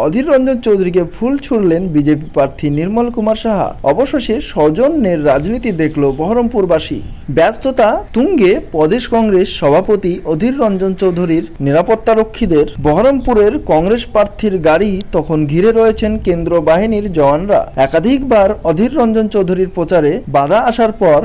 অধীর রঞ্জন চৌধুরীকে ফুল ছুড়লেন বিজেপি প্রার্থী নির্মল কুমার সাহা। অবশেষে সৌজন্যের রাজনীতি দেখল বহরমপুরবাসী। ব্যস্ততা তুঙ্গে প্রদেশ কংগ্রেস সভাপতি অধীর রঞ্জন চৌধুরীর নিরাপত্তারক্ষীদের। বহরমপুরের কংগ্রেস প্রার্থীর গাড়ি তখন ঘিরে রয়েছেন কেন্দ্র বাহিনীর জওয়ানরা। একাধিকবার অধীর রঞ্জন চৌধুরীর প্রচারে বাধা আসার পর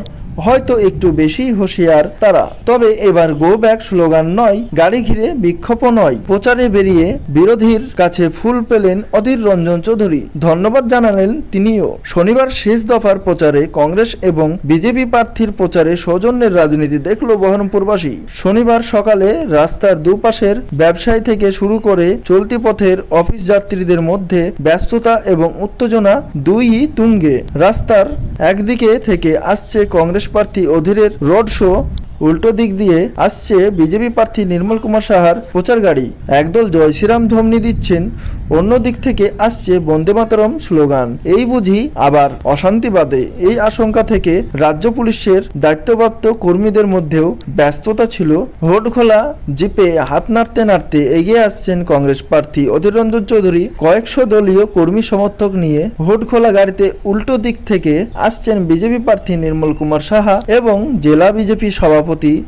হয়তো একটু বেশি হুঁশিয়ার তারা। তবে এবার গো ব্যাক স্লোগান নয়, গাড়ি ঘিরে বিক্ষোভ নয়, প্রচারে বেরিয়ে বিরোধীর কাছে ফুল পেলেন অধীর রঞ্জন চৌধুরী। ধন্যবাদ জানালেন তিনিও। শনিবার শেষ দফার প্রচারে কংগ্রেস এবং বিজেপি প্রার্থীর প্রচারে সৌজন্যের রাজনীতি দেখল বহরমপুরবাসী। শনিবার সকালে রাস্তার দুপাশের ব্যবসায়ী থেকে শুরু করে চলতি পথের অফিস যাত্রীদের মধ্যে ব্যস্ততা এবং উত্তেজনা দুইই তুঙ্গে। রাস্তার একদিকে থেকে আসছে কংগ্রেস প্রার্থী অধীরের রোড শো, উল্টো দিক দিয়ে আসছে বিজেপি প্রার্থী নির্মল কুমার সাহার প্রচার গাড়ি। একদল জয় শ্রীরাম ধ্বনি দিচ্ছেন, অন্য দিক থেকে আসছে বন্দে মাতরম স্লোগান। এই বুঝি আবার অশান্তি বাদে? এই আশঙ্কা থেকে রাজ্য পুলিশের দায়িত্বপ্রাপ্ত কর্মীদের মধ্যেও ব্যস্ততা ছিল। হোড খোলা জিপে হাত নাড়তে নাড়তে এগিয়ে আসছেন কংগ্রেস প্রার্থী অধীর রঞ্জন চৌধুরী। কয়েকশো দলীয় কর্মী সমর্থক নিয়ে হোড খোলা গাড়িতে উল্টো দিক থেকে আসছেন বিজেপি প্রার্থী নির্মল কুমার সাহা এবং জেলা বিজেপি সভাপতি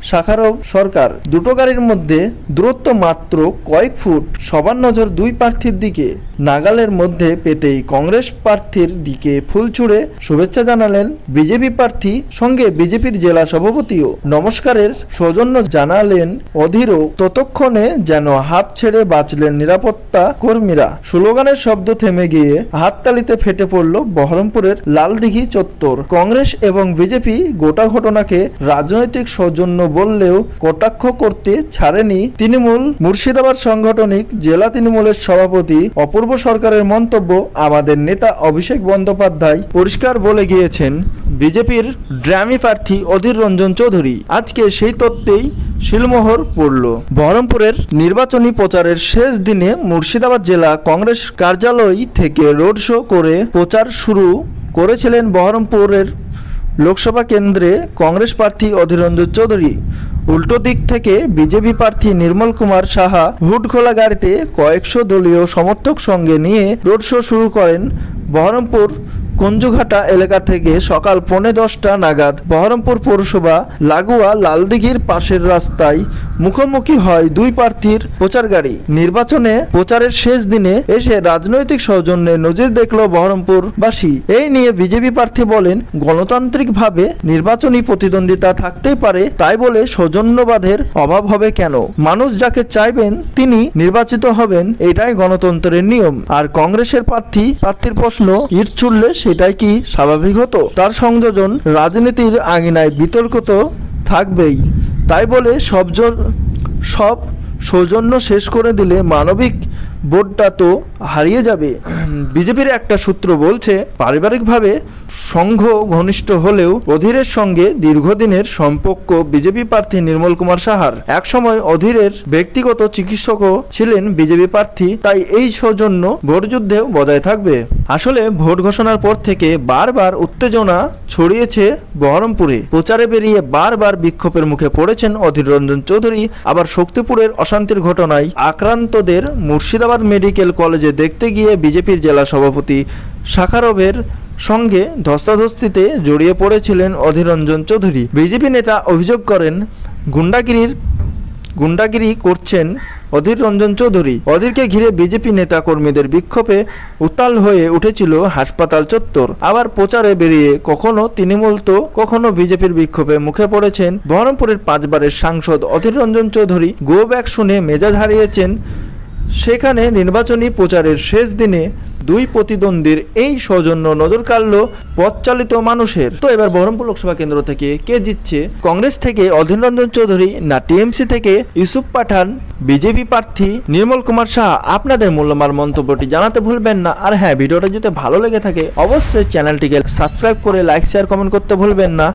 শাখারব সরকার। দুটো গাড়ির মধ্যে দূরত্ব মাত্র কয়েক ফুট। সবার নজর দুই প্রার্থীর দিকে। নাগালের মধ্যে পেতেই কংগ্রেস প্রার্থীর দিকে ফুল ছুড়ে শুভেচ্ছা জানালেন বিজেপি প্রার্থী, সঙ্গে বিজেপির জেলা সভাপতিও নমস্কারের সৌজন্য জানালেন অধীরও। ততক্ষণে যেন হাঁপ ছেড়ে বাঁচলেন নিরাপত্তা কর্মীরা। স্লোগানের শব্দ থেমে গিয়ে হাততালিতে ফেটে পড়ল বহরমপুরের লালদিঘি চত্বর। কংগ্রেস এবং বিজেপি গোটা ঘটনাকে রাজনৈতিক সৌজন্য বললেও কটাক্ষ করতে ছাড়েনি তৃণমূল। মুর্শিদাবাদ সাংগঠনিক জেলা তৃণমূলের সভাপতি অপূর্ব সরকারের মন্তব্য, আমাদের নেতা অভিষেক বন্দ্যোপাধ্যায় পরিষ্কার বলে গিয়েছেন বিজেপির ড্রামি প্রার্থী অধীর রঞ্জন চৌধুরী। আজকে সেই তত্ত্বেই শিলমোহর পড়ল। বহরমপুরের নির্বাচনী প্রচারের শেষ দিনে মুর্শিদাবাদ জেলা কংগ্রেস কার্যালয় থেকে রোড শো করে প্রচার শুরু করেছিলেন বহরমপুরের লোকসভা কেন্দ্রে কংগ্রেস প্রার্থী অধীর রঞ্জন চৌধুরী। উল্টো দিক থেকে বিজেপি প্রার্থী নির্মল কুমার সাহা হুড খোলা গাড়িতে কয়েকশো দলীয় সমর্থক সঙ্গে নিয়ে রোড শো শুরু করেন। বহরমপুর কুঞ্জঘাটা এলাকা থেকে সকাল 10:45 নাগাদ বহরমপুর পৌরসভা লাগোয়া লালদিঘির পাশের রাস্তায় মুখোমুখি হয় দুই প্রার্থীর প্রচার গাড়ি। নির্বাচনে প্রচারের শেষ দিনে এসে রাজনৈতিক সৌজন্যে নজির দেখল বহরমপুরবাসী। এই নিয়ে বিজেপি প্রার্থী বলেন, গণতান্ত্রিকভাবে নির্বাচনী প্রতিদ্বন্দ্বিতা থাকতেই পারে, তাই বলে সৌজন্যবাদের অভাব হবে কেন? মানুষ যাকে চাইবেন তিনি নির্বাচিত হবেন, এটাই গণতন্ত্রের নিয়ম। আর কংগ্রেসের প্রার্থীর প্রশ্ন, ইট ছুড়লে সেটাই কি স্বাভাবিক হতো? তার সংযোজন রাজনীতির আঙিনায় বিতর্ক তো থাকবেই, তাই বলে সব সৌজন্য শেষ করে দিলে মানবিক বোধটা তো হারিয়ে যাবে। বিজেপির একটা সূত্র বলছে, পারিবারিকভাবে সংঘ ঘনিষ্ঠ হলেও অধীরের সঙ্গে দীর্ঘদিনের সম্পর্ক বিজেপি প্রার্থী নির্মল কুমার সাহার। একসময় অধীরের ব্যক্তিগত চিকিৎসকও ছিলেন বিজেপি প্রার্থী, তাই এই সৌজন্য ভোটযুদ্ধেও বজায় থাকবে। আসলে ভোট ঘোষণার পর থেকে বারবার উত্তেজনা ছড়িয়েছে বহরমপুরে। প্রচারে বেরিয়ে বারবার বিক্ষোভের মুখে পড়েছেন অধীর রঞ্জন চৌধুরী। আবার শক্তিপুরের অশান্তির ঘটনায় আক্রান্তদের মুর্শিদাবাদ মেডিকেল কলেজে দেখতে গিয়ে বিজেপির জেলা সভাপতি শাখারবের সঙ্গে ধস্তাধস্তিতে জড়িয়ে পড়েছিলেন অধীর রঞ্জন চৌধুরী। বিজেপি নেতা অভিযোগ করেন, গুন্ডাগিরি করছেন অধীর রঞ্জন চৌধুরী। অধীরকে ঘিরে বিজেপি নেতা কর্মীদের বিক্ষোভে উত্তাল হয়ে উঠেছিল হাসপাতাল চত্বর। আবার প্রচারে বেরিয়ে কখনো তৃণমূল তো কখনো বিজেপির বিক্ষোভে মুখে পড়েছেন বহরমপুরের 5 বারের সাংসদ অধীর রঞ্জন চৌধুরী। গো ব্যাক শুনে মেজাজ হারিয়েছেন। সেখানে নির্বাচনী প্রচারের শেষ দিনে দুই প্রতিদ্বন্দ্বীর এই সৌজন্য নজর কাড়ল পথচালিত মানুষের। তো এবার বহরমপুর লোকসভা কেন্দ্র থেকে কে জিতছে? কংগ্রেস থেকে অধীর রঞ্জন চৌধুরী না টিএমসি থেকে ইউসুফ পাঠান, বিজেপি প্রার্থী নির্মল কুমার সাহা? আপনাদের মূল্যবান মন্তব্যটি জানাতে ভুলবেন না। আর হ্যাঁ, ভিডিওটা যদি ভালো লেগে থাকে অবশ্যই চ্যানেলটিকে সাবস্ক্রাইব করে লাইক শেয়ার কমেন্ট করতে ভুলবেন না।